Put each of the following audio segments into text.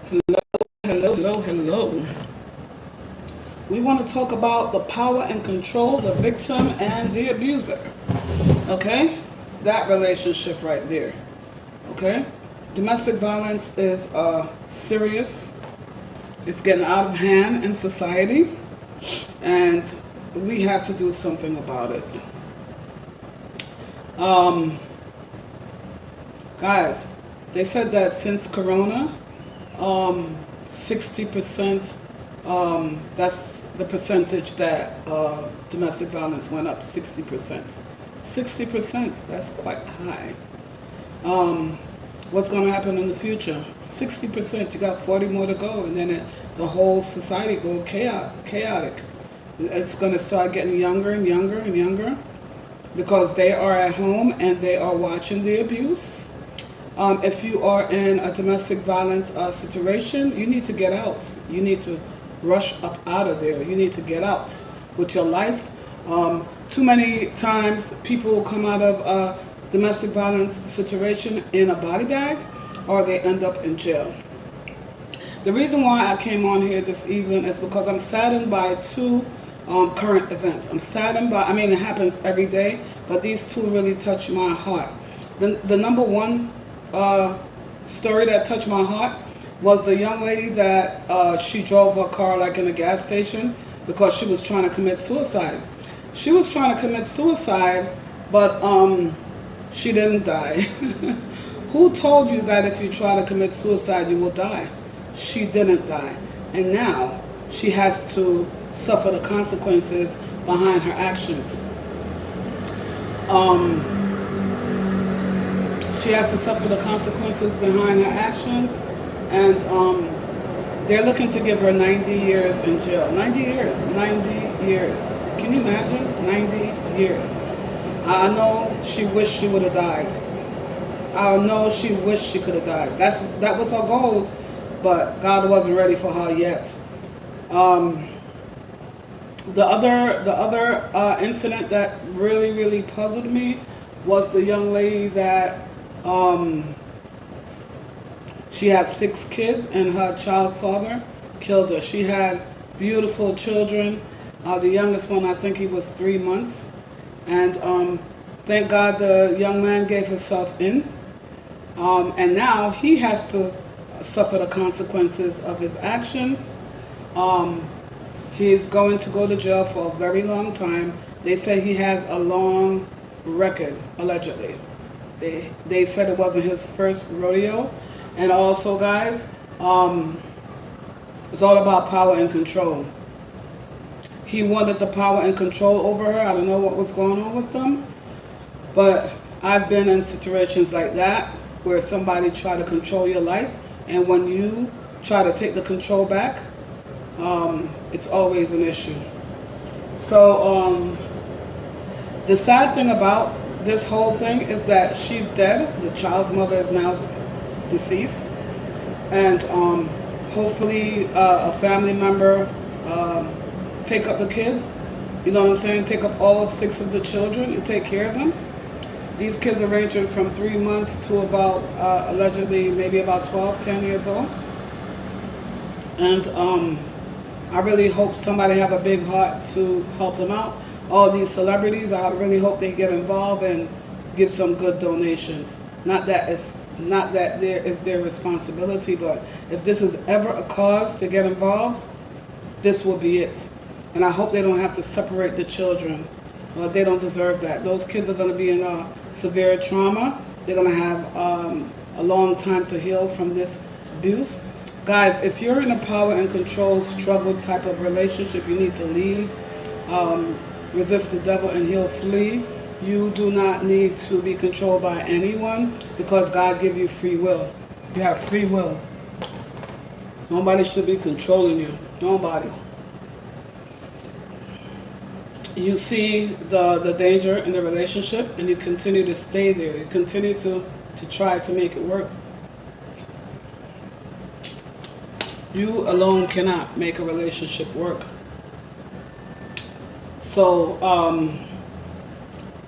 Hello, hello, hello, hello. We want to talk about the power and control, the victim and the abuser. Okay? That relationship right there. Okay? Domestic violence is serious. It's getting out of hand in society, and we have to do something about it. Um, Guys, they said that since Corona, 60%, that's the percentage that domestic violence went up 60%. 60%, that's quite high. Um, what's going to happen in the future? 60%, you got 40 more to go, and then the whole society go chaotic. It's going to start getting younger and younger and younger because they are at home and they are watching the abuse. If you are in a domestic violence situation, you need to get out. You need to rush up out of there. You need to get out with your life. Too many times people come out of a domestic violence situation in a body bag, or they end up in jail. The reason why I came on here this evening is because I'm saddened by two current events. I'm saddened by, I mean, it happens every day, but these two really touch my heart. The number one story that touched my heart was the young lady that she drove her car like in a gas station because she was trying to commit suicide. She was trying to commit suicide, but she didn't die. Who told you that if you try to commit suicide you will die? She didn't die, and now she has to suffer the consequences behind her actions. She has to suffer the consequences behind her actions, and they're looking to give her 90 years in jail. 90 years, 90 years. Can you imagine? 90 years. I know she wished she would have died. I know she wished she could have died. That was her goal, but God wasn't ready for her yet. The other incident that really puzzled me was the young lady that she had 6 kids and her child's father killed her. She had beautiful children. The youngest one, I think he was 3 months. And thank God the young man gave himself in. And now he has to suffer the consequences of his actions. He's going to go to jail for a very long time. They say he has a long record, allegedly. They said it wasn't his first rodeo. And also, guys, it's all about power and control. He wanted the power and control over her. I don't know what was going on with them, but I've been in situations like that where somebody tried to control your life, and when you try to take the control back, it's always an issue. So the sad thing about this whole thing is that she's dead. The child's mother is now deceased, and hopefully a family member take up the kids. You know what I'm saying? Take up all 6 of the children and take care of them. These kids are ranging from 3 months to about allegedly maybe about 12, 10 years old. And I really hope somebody have a big heart to help them out. All these celebrities, I really hope they get involved and give some good donations. Not that there is their responsibility, but if this is ever a cause to get involved, this will be it. And I hope they don't have to separate the children. They don't deserve that. Those kids are going to be in severe trauma. They're going to have a long time to heal from this abuse. Guys, if you're in a power and control struggle type of relationship, you need to leave. Resist the devil and he'll flee. You do not need to be controlled by anyone because God gave you free will. You have free will. Nobody should be controlling you. Nobody. You see the danger in the relationship and you continue to stay there. You continue to try to make it work. You alone cannot make a relationship work. So,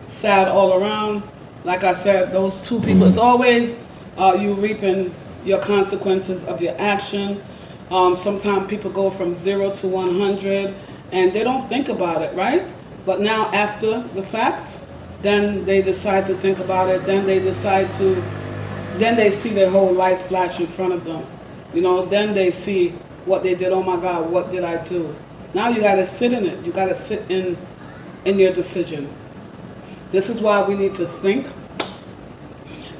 sad all around. Like I said, those two people, it's always you reaping your consequences of your action. Sometimes people go from 0 to 100 and they don't think about it, right? But now after the fact, then they decide to think about it. Then they see their whole life flash in front of them. Then they see what they did. Oh my God, what did I do? Now you got to sit in it. You got to sit in your decision. This is why we need to think.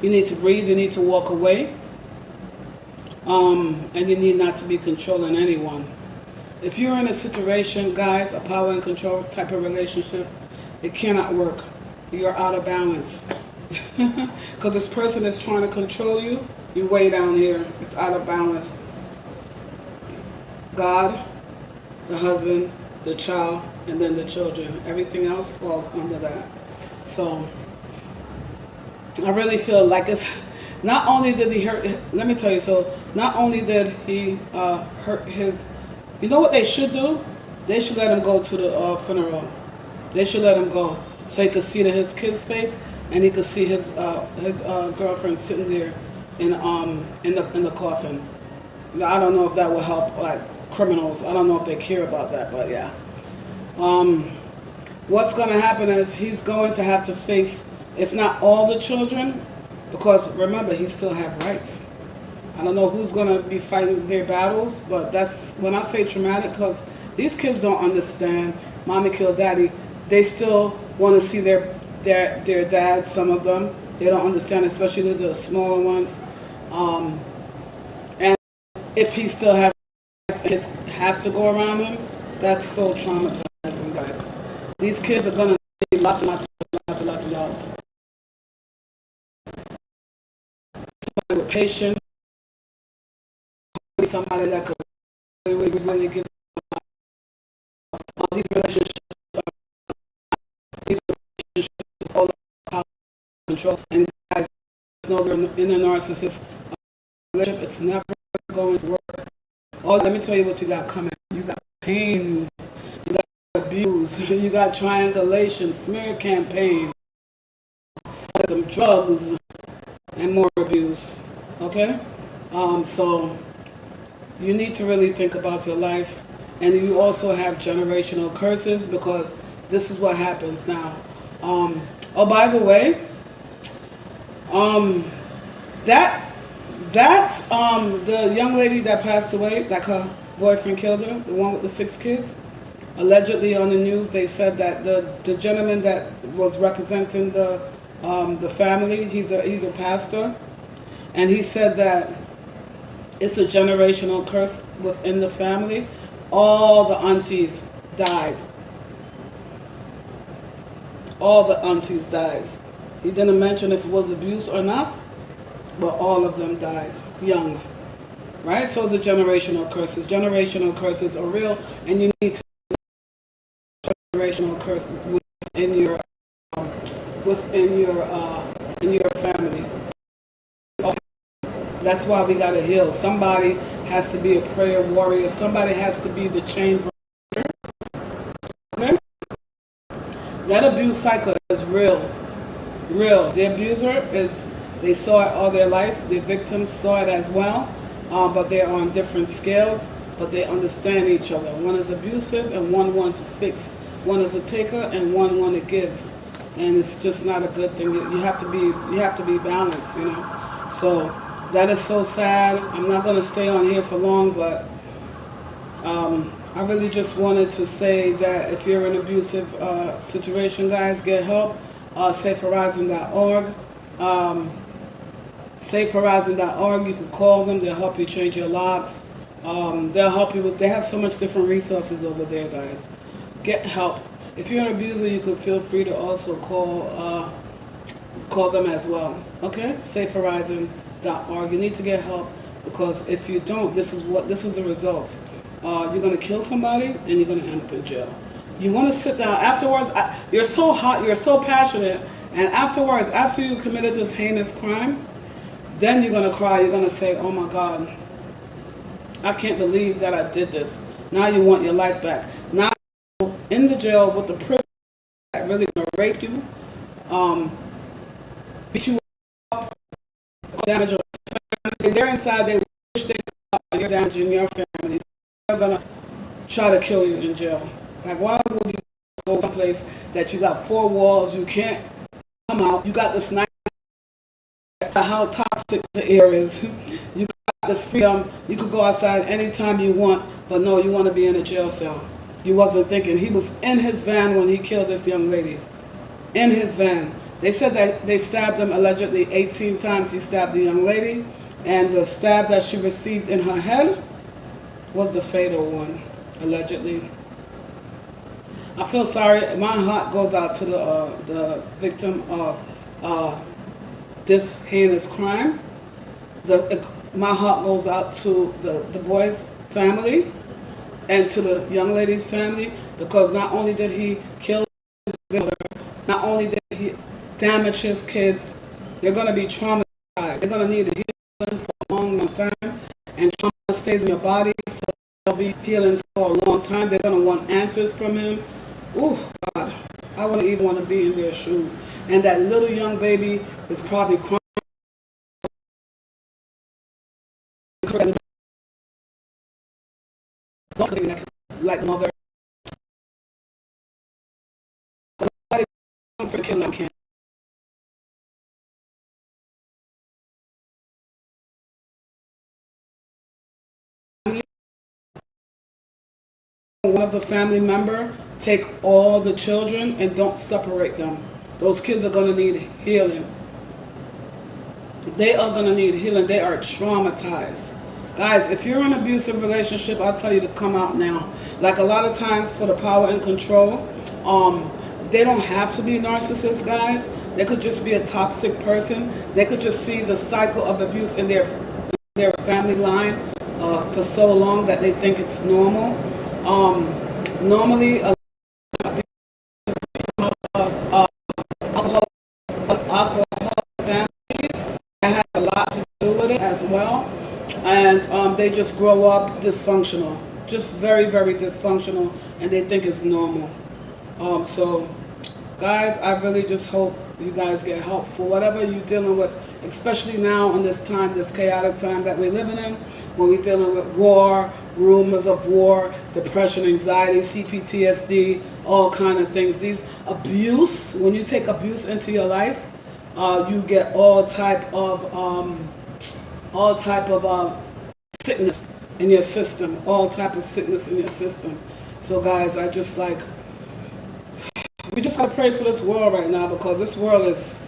You need to breathe. You need to walk away. And you need not to be controlling anyone. If you're in a situation, guys, a power and control type of relationship, it cannot work. You're out of balance. Because this person is trying to control you, you're way down here. It's out of balance. God, the husband, the child, and then the children. Everything else falls under that. So, I really feel like it's, not only did he hurt, let me tell you, so not only did he hurt his, you know what they should do? They should let him go to the funeral. They should let him go so he could see his kid's face and he could see his girlfriend sitting there in the coffin. I don't know if that will help like criminals. I don't know if they care about that, but yeah. What's going to happen is he's going to have to face, if not all the children, because remember, he still have rights. I don't know who's going to be fighting their battles, but that's when I say traumatic, because these kids don't understand mommy killed daddy. They still want to see their dad, some of them. They don't understand, especially the smaller ones. And if he still has kids have to go around him, that's so traumatizing, guys. These kids are going to need lots and lots of love. Somebody with patience, somebody that could really give these relationships all about control. And guys know we're in a narcissist relationship, it's never going to work. Let me tell you what you got coming. You got pain, you got abuse, you got triangulation, smear campaign, some drugs, and more abuse. Okay? So you need to really think about your life. And you also have generational curses, because this is what happens now. Oh, by the way, the young lady that passed away, that her boyfriend killed her, the one with the 6 kids, allegedly on the news they said that the gentleman that was representing the family, he's a pastor, and he said that it's a generational curse within the family. All the aunties died. All the aunties died. He didn't mention if it was abuse or not, but all of them died young. Right? So it's a generational curses. Generational curses are real, and you need to generational curse within your family. That's why we gotta heal. Somebody has to be a prayer warrior. Somebody has to be the chain breaker. Okay? That abuse cycle is real. Real. The abuser they saw it all their life. The victims saw it as well. But they're on different scales, but they understand each other. One is abusive and one wants to fix. One is a taker and one want to give. And it's just not a good thing. You have to be balanced, you know. So that is so sad. I'm not going to stay on here for long, but I really just wanted to say that if you're in an abusive situation, guys, get help. SafeHorizon.org. SafeHorizon.org. You can call them. They'll help you change your locks. They'll help you with. They have so much different resources over there, guys. Get help. If you're an abuser, you could feel free to also call them as well. Okay? SafeHorizon.org. You need to get help, because if you don't, this is the results. You're going to kill somebody and you're going to end up in jail. You want to sit down afterwards. You're so hot, you're so passionate, and afterwards, after you committed this heinous crime, then you're going to cry. You're going to say, oh my God, I can't believe that I did this. Now you want your life back. Now you're in the jail with the prison that really going to rape you, beat you up, damage your family. they're inside, they wish they could come out and you're damaging your family. They're gonna try to kill you in jail. Like, why would you go someplace that you got four walls, you can't come out, you got this nice, how toxic the air is, you got this freedom, you could go outside anytime you want, but no, you want to be in a jail cell. You wasn't thinking. He was in his van when he killed this young lady. In his van. They said that they stabbed him allegedly 18 times. He stabbed the young lady, and the stab that she received in her head was the fatal one, allegedly. I feel sorry. My heart goes out to the victim of this heinous crime. My heart goes out to the boy's family and to the young lady's family, because not only did he kill his mother, not only did he damage his kids, they're going to be traumatized. They're going to need healing for a long, long time, and trauma stays in your body, so they'll be healing for a long time. They're going to want answers from him. Oh, God, I wouldn't even want to be in their shoes. And that little young baby is probably crying. Like mother. Nobody comes to kill them, can't. One of the family member take all the children and don't separate them. Those kids are going to need healing. They are going to need healing. They are traumatized. Guys, if you're in an abusive relationship, I'll tell you to come out now. Like a lot of times for the power and control, they don't have to be narcissists, guys. They could just be a toxic person. They could just see the cycle of abuse in their family line for so long that they think it's normal. Normally, alcohol families, that has a lot to do with it as well. And they just grow up dysfunctional, just very, very dysfunctional, and they think it's normal. So, guys, I really just hope you guys get help for whatever you're dealing with, especially now in this time, this chaotic time that we're living in, when we're dealing with war, rumors of war, depression, anxiety, CPTSD, all kind of things. These abuse, when you take abuse into your life, you get all type of sickness in your system, all type of sickness in your system. So guys, I just like, we just gotta pray for this world right now, because this world is,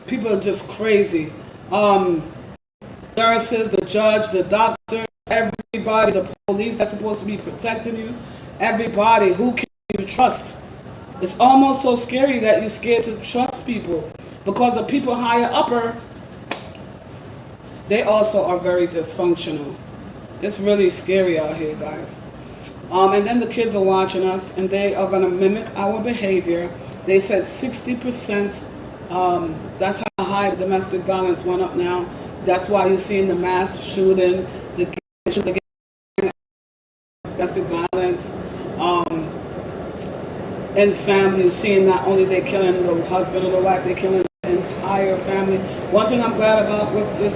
people are just crazy. Nurses, the judge, the doctor, everybody, the police that's supposed to be protecting you, everybody, who can you trust? It's almost so scary that you're scared to trust people, because the people higher upper, they also are very dysfunctional. It's really scary out here, guys. And then the kids are watching us, and they are going to mimic our behavior. They said 60%, that's how high domestic violence went up now. That's why you're seeing the mass shooting, the domestic violence, and families, seeing not only they're killing the husband or the wife, they're killing the entire family. One thing I'm glad about with this,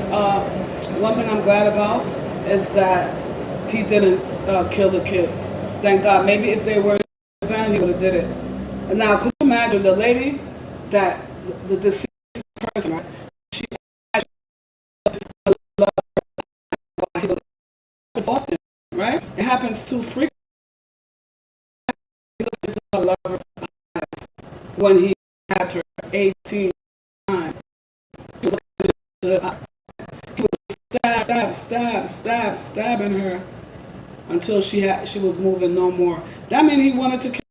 is that he didn't kill the kids. Thank God. Maybe if they were in the van, he would have did it. And now, could you imagine the lady that the deceased person, right? She actually loved her. It's often, right? It happens too frequently. He looked into her lover's eyes when he had her 18 times. He was stabbing her until she was moving no more. That meant he wanted to kill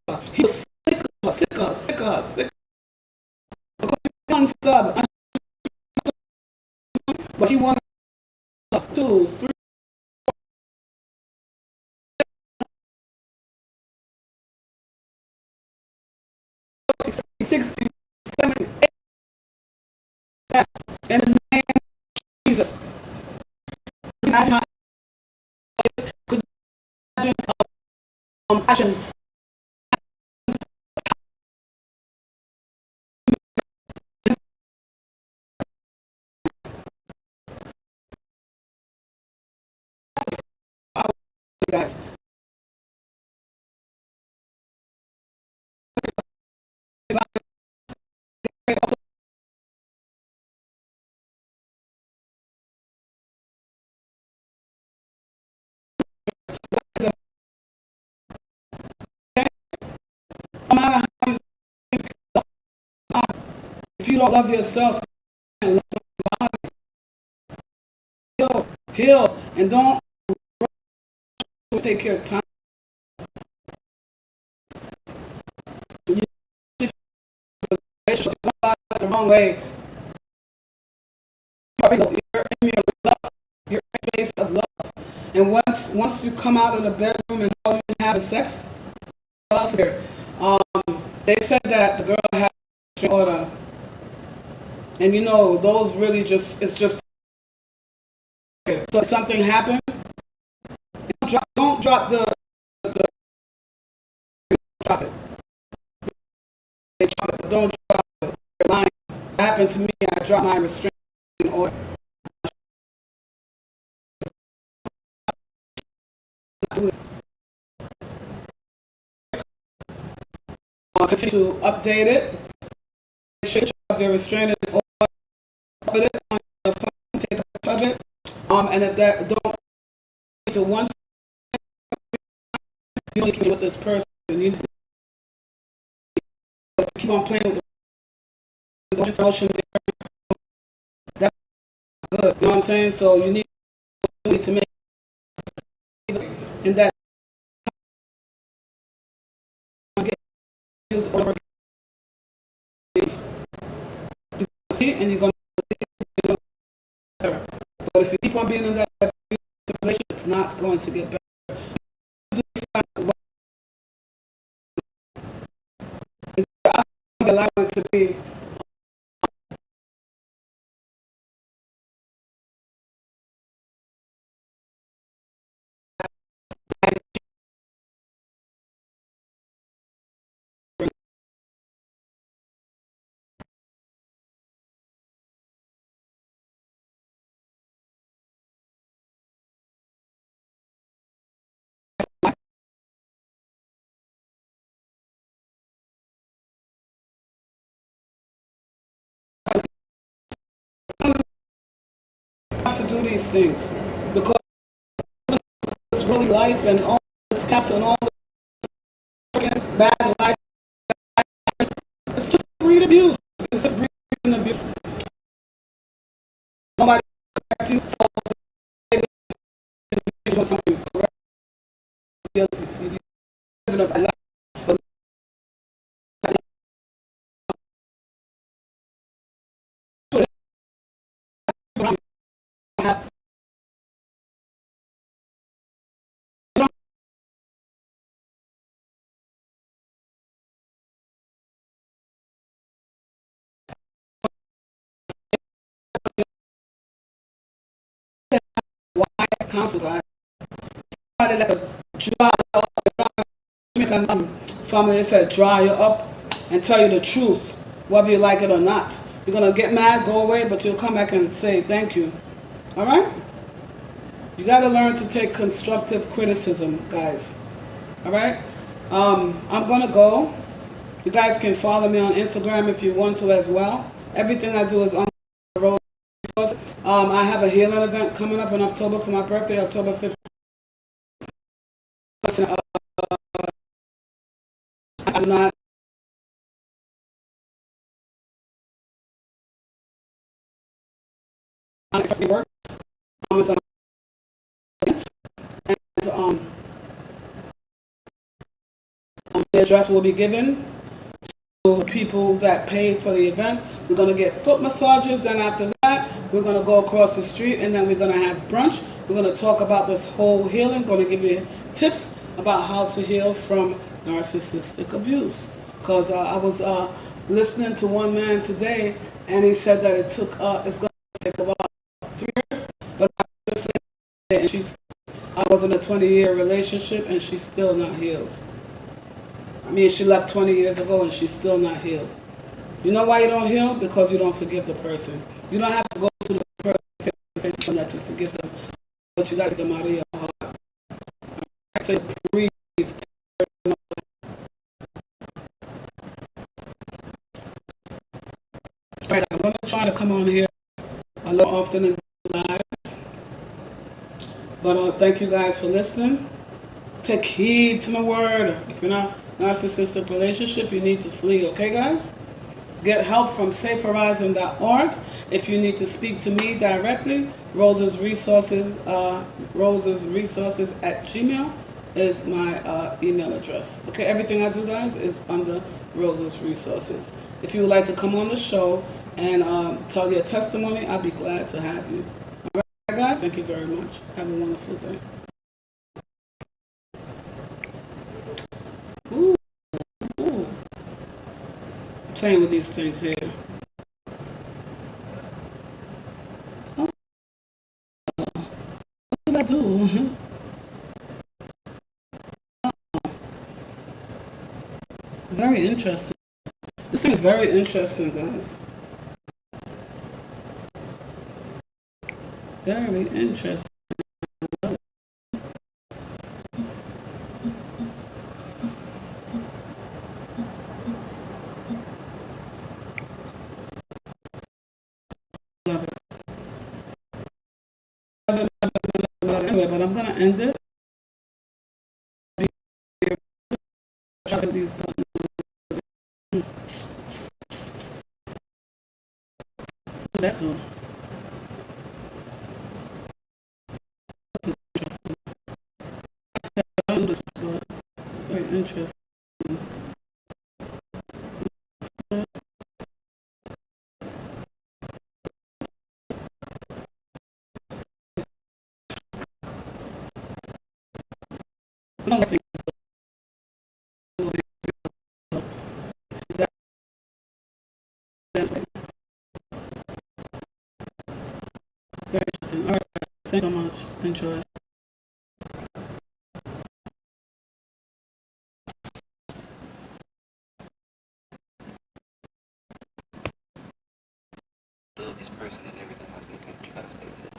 her. He was sick of her. Because he one stab, but he wanted 2, 3, 60, 70, 80. In the name of Jesus. Could you imagine compassion? guys. No matter how if you don't love yourself, you can't love somebody. Heal, and don't take care of time. You come about it the wrong way. You're enemy of lust. You're base of lust. And once you come out of the bedroom and all you have is sex, what else is there? They said that the girl had an order. And you know, those really just, it's just, so if something happened, don't drop the drop it. Don't drop it. Line. What happened to me, I dropped my restraining order. I'll continue to update it. Make sure you have your restraining order. Put it on your phone, take a picture of it. And if that don't to once you only keep with this person, you keep on playing with the emotion. That's good. You know what I'm saying? So you need to make in that over and you're going to better. But if you keep on being in that situation, it's not going to get better. Allow it to be have to do these things because it's really life and all this cats and all this bad life. It's just breed abuse. It's just breed abuse. Nobody corrects you. So you want something correct. You're living a bad life. Why counsel guys? Somebody like a dry family said dry you up and tell you the truth, whether you like it or not. You're gonna get mad, go away, but you'll come back and say thank you. All right? You got to learn to take constructive criticism, guys. All right? I'm gonna go. You guys can follow me on Instagram if you want to as well. Everything I do is on the road. I have a healing event coming up in October for my birthday, October 15th. I do not work. And, the address will be given to people that pay for the event. We're going to get foot massages. Then after that, we're going to go across the street and then we're going to have brunch. We're going to talk about this whole healing. Going to give you tips about how to heal from narcissistic abuse. Because I was listening to one man today, and he said that it's going to take about 3 years. But I was in a 20-year relationship, and she's still not healed. I mean, she left 20 years ago, and she's still not healed. You know why you don't heal? Because you don't forgive the person. You don't have to go to the person that you forgive them, but you got to get them out of your heart. So breathe. All right, I'm going to try to come on here a little often in lives. But thank you guys for listening. Take heed to my word. If you're not narcissistic relationship, you need to flee. Okay, guys? Get help from safehorizon.org. If you need to speak to me directly, Rose's Resources at Gmail is my email address. Okay, everything I do, guys, is under Rose's Resources. If you would like to come on the show and tell your testimony, I'd be glad to have you. All right, guys, thank you very much. Have a wonderful day. Ooh, ooh. I'm playing with these things here. Oh, what did I do? Very interesting. This thing is very interesting, guys. Very interesting. Love it. Anyway, but I'm gonna end it. Try to these buttons. That's all. I do this, but very interesting. Very interesting. All right, thanks so much. Enjoy. This person and everything like that, you gotta stay there.